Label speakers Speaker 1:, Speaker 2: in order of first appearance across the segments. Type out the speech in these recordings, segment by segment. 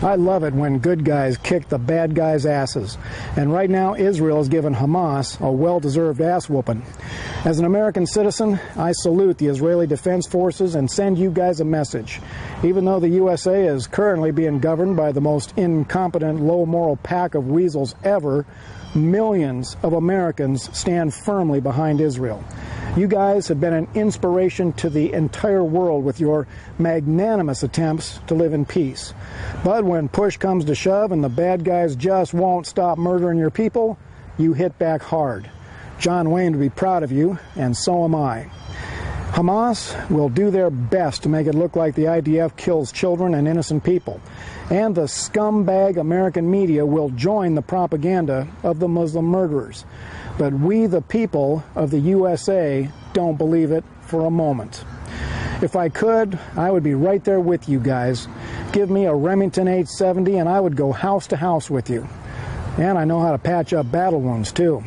Speaker 1: I love it when good guys kick the bad guys' asses. And right now, Israel has given Hamas a well-deserved ass-whooping. As an American citizen, I salute the Israeli Defense Forces and send you guys a message. Even though the USA is currently being governed by the most incompetent, low-moral pack of weasels ever, millions of Americans stand firmly behind Israel. You guys have been an inspiration to the entire world with your magnanimous attempts to live in peace. But when push comes to shove and the bad guys just won't stop murdering your people, you hit back hard. John Wayne would be proud of you, and so am I. Hamas will do their best to make it look like the IDF kills children and innocent people. And the scumbag American media will join the propaganda of the Muslim murderers. But we, the people of the USA, don't believe it for a moment. If I could, I would be right there with you guys. Give me a Remington 870 and I would go house to house with you. And I know how to patch up battle wounds too.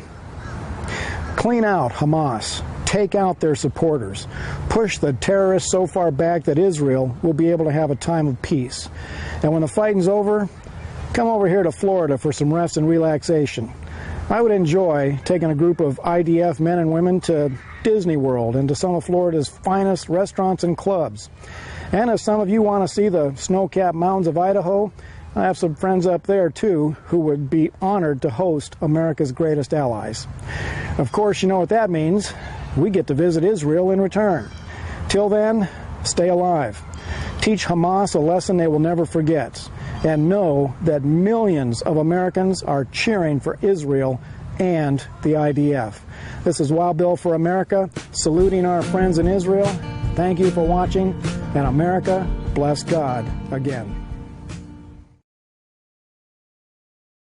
Speaker 1: Clean out Hamas. Take out their supporters. Push the terrorists so far back that Israel will be able to have a time of peace. And when the fighting's over, come over here to Florida for some rest and relaxation. I would enjoy taking a group of IDF men and women to Disney World and to some of Florida's finest restaurants and clubs. And if some of you want to see the snow-capped mountains of Idaho, I have some friends up there too who would be honored to host America's greatest allies. Of course, you know what that means. We get to visit Israel in return. Till then, stay alive. Teach Hamas a lesson they will never forget. And know that millions of Americans are cheering for Israel and the IDF. This is Wild Bill for America, saluting our friends in Israel. Thank you for watching, and America bless God again.